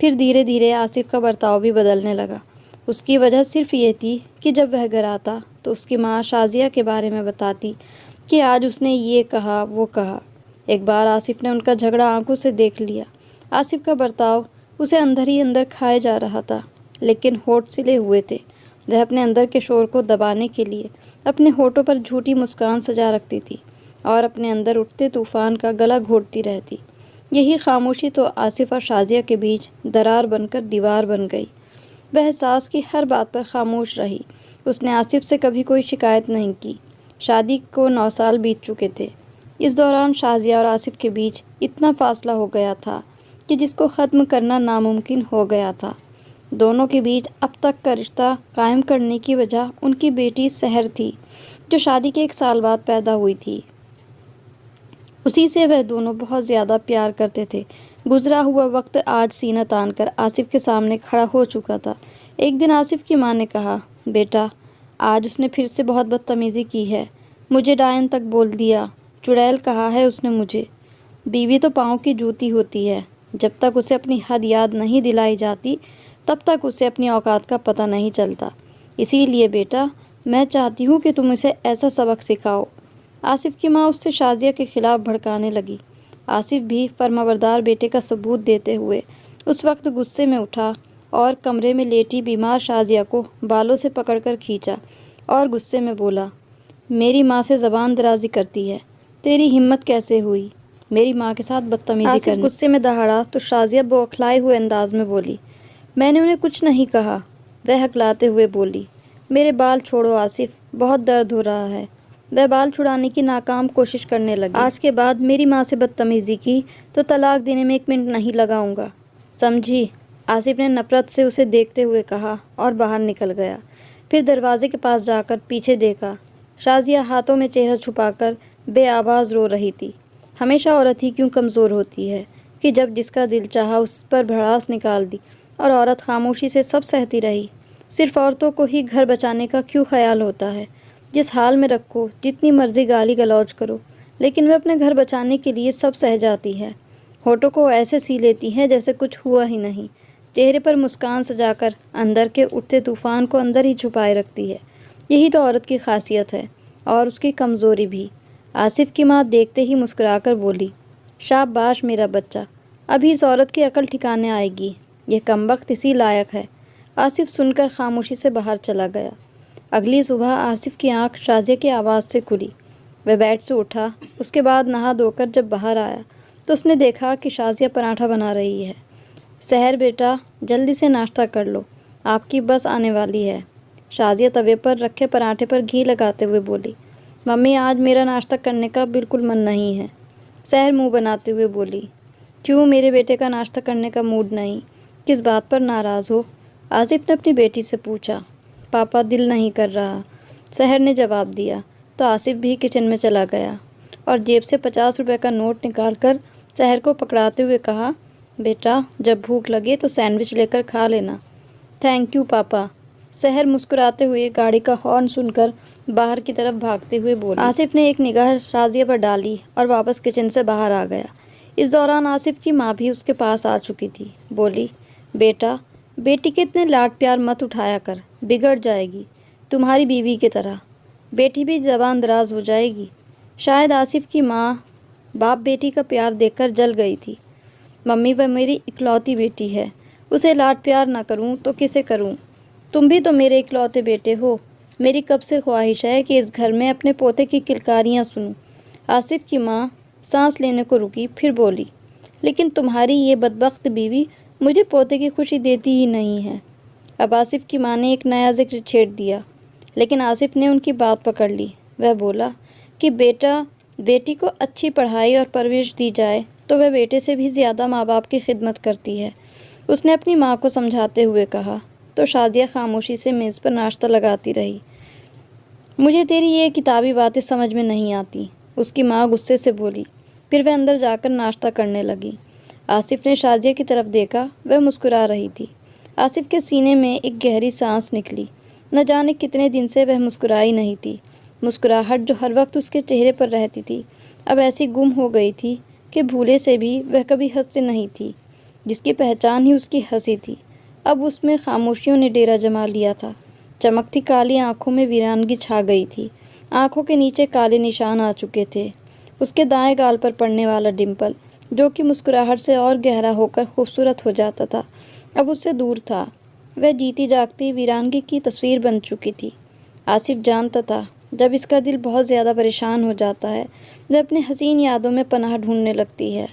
پھر دھیرے دھیرے آصف کا برتاؤ بھی بدلنے لگا۔ اس کی وجہ صرف یہ تھی کہ جب وہ گھر آتا تو اس کی ماں شازیہ کے بارے میں بتاتی کہ آج اس نے یہ کہا وہ کہا۔ ایک بار آصف نے ان کا جھگڑا آنکھوں سے دیکھ لیا۔ آصف کا برتاؤ اسے اندر ہی اندر کھائے جا رہا تھا، لیکن ہونٹ سلے ہوئے تھے۔ وہ اپنے اندر کے شور کو دبانے کے لیے اپنے ہونٹوں پر جھوٹی مسکان سجا رکھتی تھی اور اپنے اندر اٹھتے طوفان کا گلا گھونٹتی رہتی۔ یہی خاموشی تو آصف اور شازیہ کے بیچ درار بن کر دیوار بن گئی۔ وہ احساس کی ہر بات پر خاموش رہی۔ اس نے آصف سے کبھی کوئی شکایت نہیں کی۔ شادی کو 9 سال بیت چکے تھے۔ اس دوران شازیہ اور آصف کے بیچ اتنا فاصلہ ہو گیا تھا کہ جس کو ختم کرنا ناممکن ہو گیا تھا۔ دونوں کے بیچ اب تک کا رشتہ قائم کرنے کی وجہ ان کی بیٹی سحر تھی، جو شادی کے 1 سال بعد پیدا ہوئی تھی۔ اسی سے وہ دونوں بہت زیادہ پیار کرتے تھے۔ گزرا ہوا وقت آج سینہ تان کر آصف کے سامنے کھڑا ہو چکا تھا۔ ایک دن آصف کی ماں نے کہا، بیٹا آج اس نے پھر سے بہت بدتمیزی کی ہے، مجھے ڈائن تک بول دیا، چڑیل کہا ہے اس نے مجھے۔ بیوی تو پاؤں کی جوتی ہوتی ہے، جب تک اسے اپنی حد یاد نہیں دلائی جاتی تب تک اسے اپنی اوقات کا پتہ نہیں چلتا۔ اسی لیے بیٹا میں چاہتی ہوں کہ تم اسے ایسا سبق سکھاؤ۔ آصف کی ماں اس سے شازیہ کے خلاف بھڑکانے لگی۔ آصف بھی فرمانبردار بیٹے کا ثبوت دیتے ہوئے اس وقت غصے میں اٹھا اور کمرے میں لیٹی بیمار شازیہ کو بالوں سے پکڑ کر کھینچا اور غصے میں بولا، میری ماں سے زبان درازی کرتی ہے، تیری ہمت کیسے ہوئی میری ماں کے ساتھ بدتمیزی کرنے؟ آصف غصے میں دہاڑا تو شازیہ بوکھلائے ہوئے انداز میں بولی، میں نے انہیں کچھ نہیں کہا۔ وہ ہکلاتے ہوئے بولی، میرے بال چھوڑو آصف، بہت درد ہو رہا ہے۔ وہ بال چھڑانے کی ناکام کوشش کرنے لگی۔ آج کے بعد میری ماں سے بدتمیزی کی تو طلاق دینے میں 1 منٹ نہیں لگاؤں گا، سمجھی؟ آصف نے نفرت سے اسے دیکھتے ہوئے کہا اور باہر نکل گیا۔ پھر دروازے کے پاس جا کر پیچھے دیکھا۔ شازیہ ہاتھوں میں چہرہ چھپا کر بے آواز رو رہی تھی۔ ہمیشہ عورت ہی کیوں کمزور ہوتی ہے کہ جب جس کا دل چاہا اس پر بھڑاس نکال دی اور عورت خاموشی سے سب سہتی رہی۔ صرف عورتوں کو ہی گھر بچانے کا کیوں خیال ہوتا ہے؟ جس حال میں رکھو، جتنی مرضی گالی گلوچ کرو، لیکن وہ اپنے گھر بچانے کے لیے سب سہ جاتی ہے۔ ہونٹوں کو ایسے سی لیتی ہے جیسے کچھ ہوا ہی نہیں، چہرے پر مسکان سجا کر اندر کے اٹھتے طوفان کو اندر ہی چھپائے رکھتی ہے۔ یہی تو عورت کی خاصیت ہے اور اس کی کمزوری بھی۔ آصف کی ماں دیکھتے ہی مسکرا کر بولی، شاباش میرا بچہ، ابھی اس عورت کی عقل ٹھکانے آئے گی، یہ کمبخت اسی لائق ہے۔ آصف سن کر خاموشی سے باہر چلا گیا۔ اگلی صبح آصف کی آنکھ شازیہ کی آواز سے کھلی۔ وہ بیڈ سے اٹھا، اس کے بعد نہا دھو کر جب باہر آیا تو اس نے دیکھا کہ شازیہ پراٹھا بنا رہی ہے۔ سحر بیٹا جلدی سے ناشتہ کر لو، آپ کی بس آنے والی ہے۔ شازیہ توے پر رکھے پراٹھے پر گھی لگاتے ہوئے بولی، ممی آج میرا ناشتہ کرنے کا بالکل من نہیں ہے۔ سحر منہ بناتے ہوئے بولی، کیوں میرے بیٹے کا ناشتہ کرنے کا موڈ نہیں؟ کس بات پر ناراض ہو؟ آصف نے اپنی بیٹی سے پوچھا۔ پاپا دل نہیں کر رہا، سحر نے جواب دیا تو آصف بھی کچن میں چلا گیا اور جیب سے 50 روپے کا نوٹ نکال کر سحر کو پکڑاتے ہوئے کہا، بیٹا جب بھوک لگے تو سینڈوچ لے کر کھا لینا۔ تھینک یو پاپا۔ سحر مسکراتے ہوئے گاڑی کا ہارن سن کر باہر کی طرف بھاگتے ہوئے بولی۔ آصف نے ایک نگاہ شازیہ پر ڈالی اور واپس کچن سے باہر آ گیا۔ اس دوران آصف کی ماں بھی اس کے پاس آ چکی تھی۔ بولی، بیٹا بیٹی کے اتنے لاڈ پیار مت اٹھایا کر، بگڑ جائے گی، تمہاری بیوی کی طرح، بیٹی بھی زبان دراز ہو جائے گی۔ شاید آصف کی ماں باپ بیٹی کا پیار دیکھ کر جل گئی تھی۔ ممی وہ میری اکلوتی بیٹی ہے، اسے لاڈ پیار نہ کروں تو کسے کروں؟ تم بھی تو میرے اکلوتے بیٹے ہو، میری کب سے خواہش ہے کہ اس گھر میں اپنے پوتے کی کلکاریاں سنوں۔ آصف کی ماں سانس لینے کو رکی، پھر بولی، لیکن تمہاری یہ بدبخت بیوی مجھے پوتے کی خوشی دیتی ہی نہیں ہے۔ اب آصف کی ماں نے ایک نیا ذکر چھیڑ دیا، لیکن آصف نے ان کی بات پکڑ لی۔ وہ بولا کہ بیٹی کو اچھی پڑھائی اور پرورش دی جائے تو وہ بیٹے سے بھی زیادہ ماں باپ کی خدمت کرتی ہے۔ اس نے اپنی ماں کو سمجھاتے ہوئے کہا تو شازیہ خاموشی سے میز پر ناشتہ لگاتی رہی۔ مجھے تیری یہ کتابی باتیں سمجھ میں نہیں آتی، اس کی ماں غصے سے بولی۔ پھر وہ اندر جا کر ناشتہ کرنے لگی۔ آصف نے شازیہ کی طرف دیکھا، وہ مسکرا رہی تھی۔ آصف کے سینے میں ایک گہری سانس نکلی۔ نہ جانے کتنے دن سے وہ مسکرائی نہیں تھی۔ مسکراہٹ جو ہر وقت اس کے چہرے پر رہتی تھی اب ایسی گم ہو گئی تھی کہ بھولے سے بھی وہ کبھی ہنستے نہیں تھی۔ جس کی پہچان ہی اس کی ہنسی تھی۔ اب اس میں خاموشیوں نے ڈیرا جما لیا تھا۔ چمکتی کالی آنکھوں میں ویرانگی چھا گئی تھی۔ آنکھوں کے نیچے کالے نشان آ چکے تھے۔ اس کے دائیں گال پر پڑنے والا ڈمپل، جو کہ مسکراہٹ سے اور گہرا ہو کر خوبصورت ہو جاتا تھا، اب اس سے دور تھا۔ وہ جیتی جاگتی ویرانگی کی تصویر بن چکی تھی۔ آصف جانتا تھا جب اس کا دل بہت زیادہ پریشان ہو جاتا ہے، وہ اپنے حسین یادوں میں پناہ ڈھونڈنے لگتی ہے۔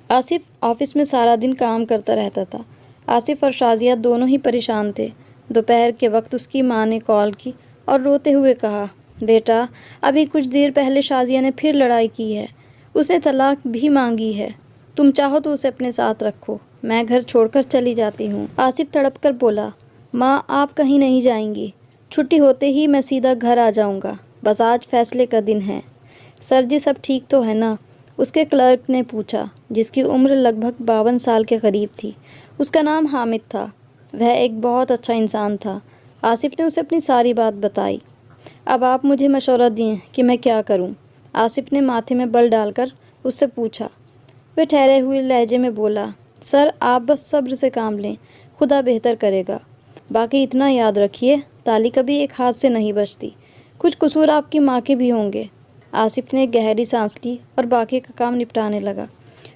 آصف آفس میں سارا دن کام کرتا رہتا تھا۔ آصف اور شازیہ دونوں ہی پریشان تھے۔ دوپہر کے وقت اس کی ماں نے کال کی اور روتے ہوئے کہا، بیٹا، ابھی کچھ دیر پہلے شازیہ نے پھر لڑائی کی ہے۔ اس نے طلاق بھی مانگی ہے۔ تم چاہو تو اسے اپنے ساتھ رکھو، میں گھر چھوڑ کر چلی جاتی ہوں۔ آصف تڑپ کر بولا، ماں آپ کہیں نہیں جائیں گی، چھٹی ہوتے ہی میں سیدھا گھر آ جاؤں گا، بس آج فیصلے کا دن ہے۔ سر جی سب ٹھیک تو ہے نا؟ اس کے کلرک نے پوچھا، جس کی عمر لگ بھگ 52 سال کے قریب تھی۔ اس کا نام حامد تھا۔ وہ ایک بہت اچھا انسان تھا۔ آصف نے اسے اپنی ساری بات بتائی۔ اب آپ مجھے مشورہ دیں کہ میں کیا کروں؟ آصف نے ماتھے میں بل ڈال کر اس سے پوچھا۔ وہ ٹھہرے ہوئے لہجے میں بولا، سر آپ بس صبر سے کام لیں، خدا بہتر کرے گا۔ باقی اتنا یاد رکھیے، تالی کبھی ایک ہاتھ سے نہیں بچتی، کچھ قصور آپ کی ماں کے بھی ہوں گے۔ آصف نے گہری سانس لی اور باقی کا کام نپٹانے لگا۔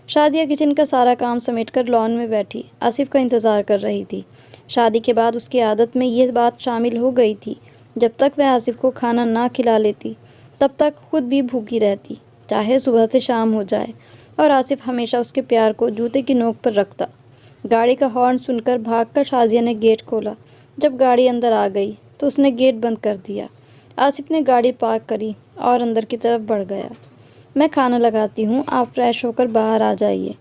شازیہ کچن کا سارا کام سمیٹ کر لان میں بیٹھی آصف کا انتظار کر رہی تھی۔ شادی کے بعد اس کی عادت میں یہ بات شامل ہو گئی تھی، جب تک وہ آصف کو کھانا نہ کھلا لیتی تب تک خود بھی بھوکی رہتی، چاہے صبح سے شام ہو جائے، اور آصف ہمیشہ اس کے پیار کو جوتے کی نوک پر رکھتا۔ گاڑی کا ہارن سن کر بھاگ کر شازیہ نے گیٹ کھولا۔ جب گاڑی اندر آ گئی تو اس نے گیٹ بند کر دیا۔ آصف نے گاڑی پارک کری اور اندر کی طرف بڑھ گیا۔ میں کھانا لگاتی ہوں، آپ فریش ہو کر باہر آ جائیے۔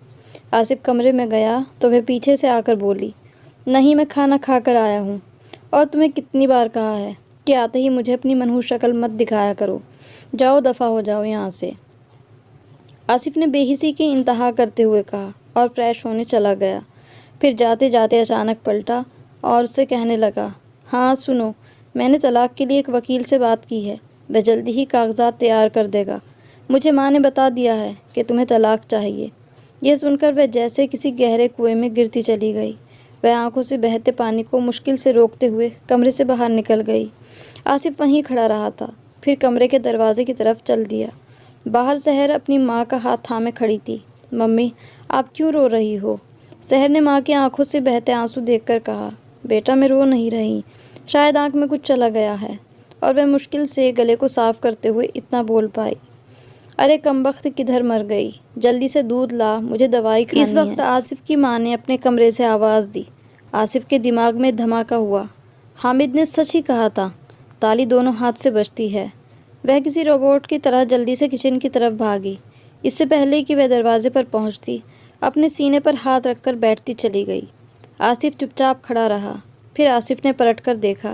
آصف کمرے میں گیا تو وہ پیچھے سے آ کر بولی، نہیں میں کھانا کھا کر آیا ہوں، اور تمہیں کتنی بار کہا ہے کہ آتے ہی مجھے اپنی منحوس شکل مت دکھایا کرو، جاؤ دفع ہو جاؤ یہاں سے۔ آصف نے بے حسی کی انتہا کرتے ہوئے کہا اور فریش ہونے چلا گیا۔ پھر جاتے جاتے اچانک پلٹا اور اس سے کہنے لگا، ہاں سنو، میں نے طلاق کے لیے ایک وکیل سے بات کی ہے، وہ جلدی ہی کاغذات تیار کر دے گا۔ مجھے ماں نے بتا دیا ہے کہ تمہیں طلاق چاہیے۔ یہ سن کر وہ جیسے کسی گہرے کنویں میں گرتی چلی گئی۔ وہ آنکھوں سے بہتے پانی کو مشکل سے روکتے ہوئے کمرے سے باہر نکل گئی۔ آصف وہیں کھڑا رہا تھا، پھر کمرے کے دروازے کی طرف چل دیا۔ باہر سحر اپنی ماں کا ہاتھ تھامے کھڑی تھی۔ ممی، آپ کیوں رو رہی ہو؟ سحر نے ماں کی آنکھوں سے بہتے آنسو دیکھ کر کہا، بیٹا میں رو نہیں رہی، شاید آنکھ میں کچھ چلا گیا ہے، اور وہ مشکل سے گلے کو صاف کرتے ہوئے اتنا بول پائی، ارے کمبخت کدھر مر گئی، جلدی سے دودھ لا، مجھے دوائی کھانی ہے۔ اس وقت آصف کی ماں نے اپنے کمرے سے آواز دی۔ آصف کے دماغ میں دھماکہ ہوا۔ حامد نے سچ ہی کہا تھا، تالی دونوں ہاتھ سے بجتی ہے۔ وہ کسی روبوٹ کی طرح جلدی سے کچن کی طرف بھاگی۔ اس سے پہلے کہ وہ دروازے پر پہنچتی، اپنے سینے پر ہاتھ رکھ کر بیٹھتی چلی گئی۔ آصف چپ چاپ کھڑا رہا۔ پھر آصف نے پلٹ کر دیکھا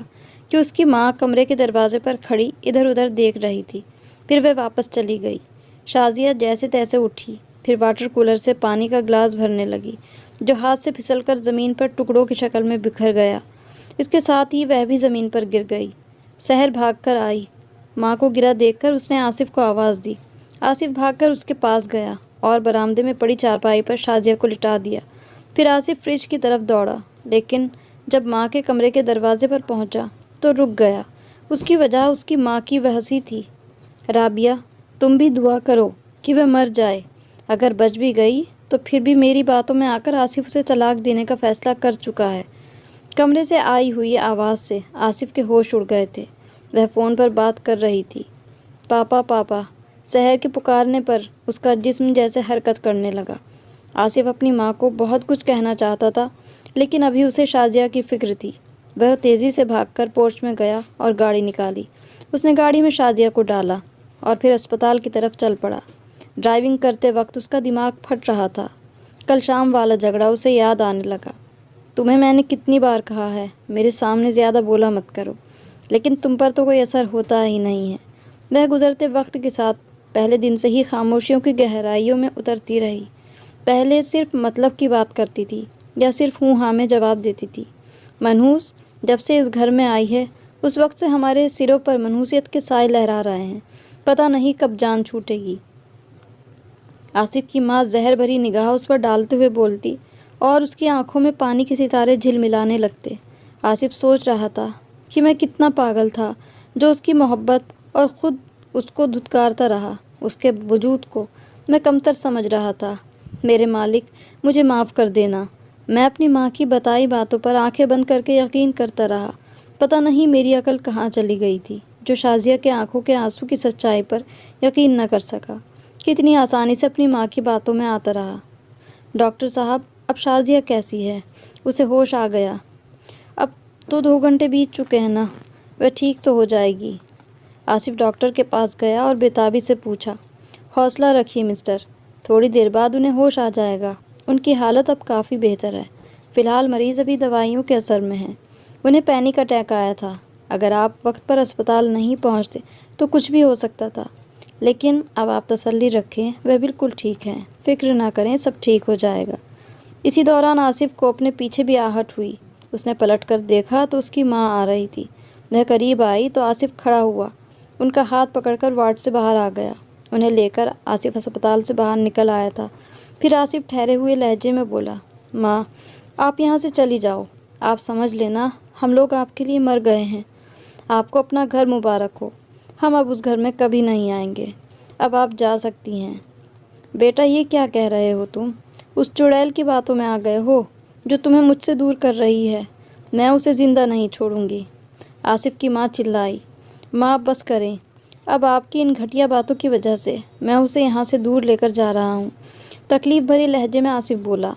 کہ اس کی ماں کمرے کے دروازے پر کھڑی ادھر ادھر دیکھ رہی تھی۔ پھر وہ واپس چلی گئی۔ شازیہ جیسے تیسے اٹھی، پھر واٹر کولر سے پانی کا گلاس بھرنے لگی، جو ہاتھ سے پھسل کر زمین پر ٹکڑوں کی شکل میں بکھر گیا۔ اس کے ساتھ ہی وہ بھی زمین پر گر گئی۔ سحر بھاگ کر آئی۔ ماں کو گرا دیکھ کر اس نے آصف کو آواز دی۔ آصف بھاگ کر اس کے پاس گیا اور برآمدے میں پڑی چارپائی پر شازیہ کو لٹا دیا۔ پھر آصف فریج کی طرف دوڑا، لیکن جب ماں کے کمرے کے دروازے پر پہنچا تو رک گیا۔ اس کی وجہ اس کی ماں کی وہ ہنسی تھی۔ رابعہ، تم بھی دعا کرو کہ وہ مر جائے، اگر بچ بھی گئی تو پھر بھی میری باتوں میں آ کر آصف اسے طلاق دینے کا فیصلہ کر چکا ہے۔ کمرے سے آئی ہوئی آواز سے آصف کے ہوش اڑ گئے تھے۔ وہ فون پر بات کر رہی تھی۔ پاپا پاپا، سحر کے پکارنے پر اس کا جسم جیسے حرکت کرنے لگا۔ آصف اپنی ماں کو بہت کچھ کہنا چاہتا تھا، لیکن ابھی اسے شازیہ کی فکر تھی۔ وہ تیزی سے بھاگ کر پورچ میں گیا اور گاڑی نکالی۔ اس نے گاڑی میں شازیہ کو ڈالا اور پھر اسپتال کی طرف چل پڑا۔ ڈرائیونگ کرتے وقت اس کا دماغ پھٹ رہا تھا۔ کل شام والا جھگڑا اسے یاد آنے لگا۔ تمہیں میں نے کتنی بار کہا ہے میرے سامنے زیادہ بولا مت کرو، لیکن تم پر تو کوئی اثر ہوتا ہی نہیں ہے۔ وہ گزرتے وقت کے ساتھ پہلے دن سے ہی خاموشیوں کی گہرائیوں میں اترتی رہی۔ پہلے صرف مطلب کی بات کرتی تھی یا صرف ہوں ہاں میں جواب دیتی تھی۔ منحوس جب سے اس گھر میں آئی ہے، اس وقت سے ہمارے سروں پر منحوسیت کے سائے لہرا رہے ہیں، پتہ نہیں کب جان چھوٹے گی۔ آصف کی ماں زہر بھری نگاہ اس پر ڈالتے ہوئے بولتی اور اس کی آنکھوں میں پانی کے ستارے جھلملانے لگتے۔ آصف سوچ رہا تھا کہ میں کتنا پاگل تھا جو اس کی محبت اور خود اس کو دھتکارتا رہا۔ اس کے وجود کو میں کمتر سمجھ رہا تھا۔ میرے مالک، مجھے معاف کر دینا۔ میں اپنی ماں کی بتائی باتوں پر آنکھیں بند کر کے یقین کرتا رہا۔ پتہ نہیں میری عقل کہاں چلی گئی تھی جو شازیہ کے آنکھوں کے آنسو کی سچائی پر یقین نہ کر سکا۔ کتنی آسانی سے اپنی ماں کی باتوں میں آتا رہا۔ ڈاکٹر صاحب، اب شازیہ کیسی ہے؟ اسے ہوش آ گیا۔ اب تو 2 گھنٹے بیت چکے ہیں نا، وہ ٹھیک تو ہو جائے گی۔ آصف ڈاکٹر کے پاس گیا اور بےتابی سے پوچھا، حوصلہ رکھیے مسٹر، تھوڑی دیر بعد انہیں ہوش آ جائے گا۔ ان کی حالت اب کافی بہتر ہے۔ فی الحال مریض ابھی دوائیوں کے اثر میں ہیں۔ انہیں پینک اٹیک آیا تھا۔ اگر آپ وقت پر اسپتال نہیں پہنچتے تو کچھ بھی ہو سکتا تھا، لیکن اب آپ تسلی رکھیں، وہ بالکل ٹھیک ہیں، فکر نہ کریں، سب ٹھیک ہو جائے گا۔ اسی دوران آصف کو اپنے پیچھے بھی آہٹ ہوئی۔ اس نے پلٹ کر دیکھا تو اس کی ماں آ رہی تھی۔ وہ قریب آئی تو آصف کھڑا ہوا، ان کا ہاتھ پکڑ کر وارڈ سے باہر آ گیا۔ انہیں لے کر آصف اسپتال سے باہر نکل آیا تھا۔ پھر آصف ٹھہرے ہوئے لہجے میں بولا، ماں، آپ یہاں سے چلی جاؤ۔ آپ سمجھ لینا، ہم لوگ آپ کے لیے مر گئے ہیں۔ آپ کو اپنا گھر مبارک ہو۔ ہم اب اس گھر میں کبھی نہیں آئیں گے۔ اب آپ جا سکتی ہیں۔ بیٹا، یہ کیا کہہ رہے ہو تم؟ اس چڑیل کی باتوں میں آ گئے ہو جو تمہیں مجھ سے دور کر رہی ہے۔ میں اسے زندہ نہیں چھوڑوں گی۔ آصف کی ماں چلائی، ماں بس کریں، اب آپ کی ان گھٹیا باتوں کی وجہ سے میں اسے یہاں سے دور لے کر جا رہا ہوں۔ تکلیف بھری لہجے میں آصف بولا،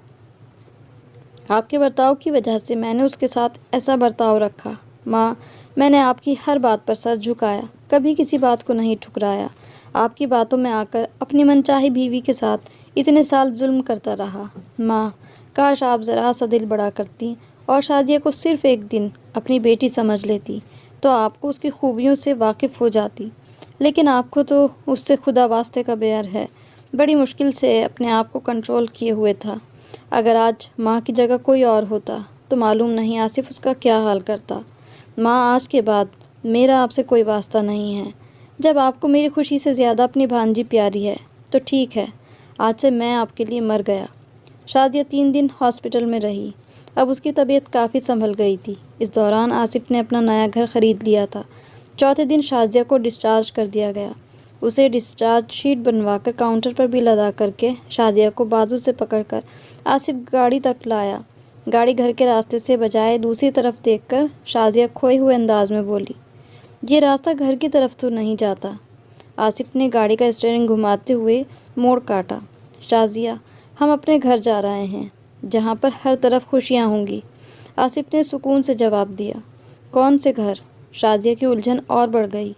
آپ کے برتاؤ کی وجہ سے میں نے اس کے ساتھ ایسا برتاؤ رکھا۔ ماں، میں نے آپ کی ہر بات پر سر جھکایا، کبھی کسی بات کو نہیں ٹھکرایا۔ آپ کی باتوں میں آ کر اپنی منچاہی بیوی کے ساتھ اتنے سال ظلم کرتا رہا۔ ماں، کاش آپ ذرا سا دل بڑا کرتی اور شازیہ کو صرف ایک دن اپنی بیٹی سمجھ لیتی تو آپ کو اس کی خوبیوں سے واقف ہو جاتی۔ لیکن آپ کو تو اس سے خدا واسطے کا بیار ہے۔ بڑی مشکل سے اپنے آپ کو کنٹرول کیے ہوئے تھا۔ اگر آج ماں کی جگہ کوئی اور ہوتا تو معلوم نہیں آصف اس کا کیا حال کرتا۔ ماں، آج کے بعد میرا آپ سے کوئی واسطہ نہیں ہے۔ جب آپ کو میری خوشی سے زیادہ اپنی بھانجی پیاری ہے تو ٹھیک ہے، آج سے میں آپ کے لیے مر گیا۔ شازیہ 3 دن ہاسپٹل میں رہی۔ اب اس کی طبیعت کافی سنبھل گئی تھی۔ اس دوران آصف نے اپنا نیا گھر خرید لیا تھا۔ چوتھے دن شازیہ کو ڈسچارج کر دیا گیا۔ اسے ڈسچارج شیٹ بنوا کر کاؤنٹر پر بل ادا کر کے شازیہ کو بازو سے پکڑ کر آصف گاڑی تک لایا۔ گاڑی گھر کے راستے سے بجائے دوسری طرف دیکھ کر شازیہ کھوئے ہوئے انداز میں بولی، یہ راستہ گھر کی طرف تو نہیں جاتا۔ آصف نے گاڑی کا اسٹیئرنگ گھماتے ہوئے موڑ کاٹا۔ شازیہ، ہم اپنے گھر جا رہے ہیں جہاں پر ہر طرف خوشیاں ہوں گی۔ آصف نے سکون سے جواب دیا۔ کون سے گھر؟ شازیہ کی الجھن اور بڑھ گئی۔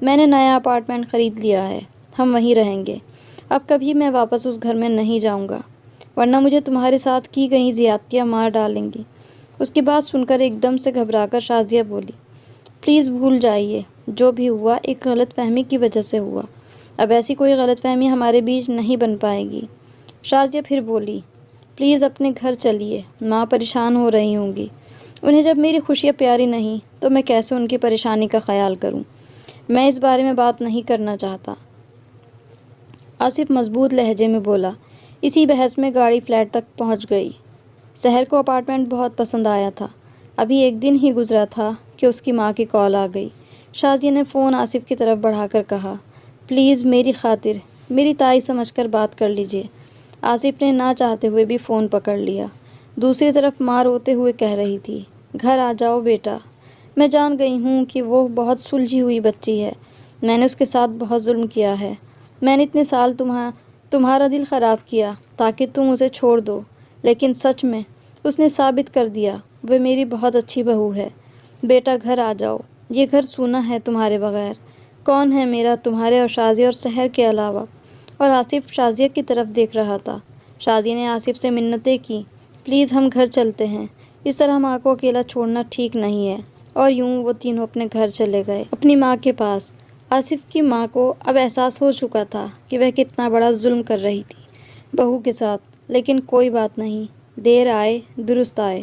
میں نے نیا اپارٹمنٹ خرید لیا ہے، ہم وہیں رہیں گے۔ اب کبھی میں واپس اس گھر میں نہیں جاؤں گا، ورنہ مجھے تمہارے ساتھ کی گئی زیادتیاں مار ڈالیں گی۔ اس کی بات سن کر ایک دم سے گھبرا کر شازیہ بولی، پلیز بھول جائیے، جو بھی ہوا ایک غلط فہمی کی وجہ سے ہوا۔ اب ایسی کوئی غلط فہمی ہمارے بیچ نہیں بن پائے گی۔ شازیہ پھر بولی، پلیز اپنے گھر چلیے، ماں پریشان ہو رہی ہوں گی۔ انہیں جب میری خوشیاں پیاری نہیں تو میں کیسے ان کی پریشانی کا خیال کروں؟ میں اس بارے میں بات نہیں کرنا چاہتا۔ آصف مضبوط لہجے میں بولا۔ اسی بحث میں گاڑی فلیٹ تک پہنچ گئی۔ سحر کو اپارٹمنٹ بہت پسند آیا تھا۔ ابھی ایک دن ہی گزرا تھا کہ اس کی ماں کی کال آ گئی۔ شازیہ نے فون آصف کی طرف بڑھا کر کہا، پلیز میری خاطر میری تائی سمجھ کر بات کر لیجیے۔ آصف نے نہ چاہتے ہوئے بھی فون پکڑ لیا۔ دوسری طرف ماں روتے ہوئے کہہ رہی تھی، گھر آ جاؤ بیٹا۔ میں جان گئی ہوں کہ وہ بہت سلجھی ہوئی بچی ہے۔ میں نے اس کے ساتھ بہت ظلم کیا ہے۔ میں نے اتنے سال تمہارا دل خراب کیا تاکہ تم اسے چھوڑ دو، لیکن سچ میں اس نے ثابت کر دیا وہ میری بہت اچھی بہو ہے۔ بیٹا گھر آ جاؤ، یہ گھر سونا ہے تمہارے بغیر۔ کون ہے میرا تمہارے اور شازیہ اور سحر کے علاوہ؟ اور آصف شازیہ کی طرف دیکھ رہا تھا۔ شازیہ نے آصف سے منتیں کی، پلیز ہم گھر چلتے ہیں، اس طرح ماں کو اکیلا چھوڑنا ٹھیک نہیں ہے۔ اور یوں وہ تینوں اپنے گھر چلے گئے، اپنی ماں کے پاس۔ آصف کی ماں کو اب احساس ہو چکا تھا کہ وہ کتنا بڑا ظلم کر رہی تھی بہو کے ساتھ، لیکن کوئی بات نہیں، دیر آئے درست آئے۔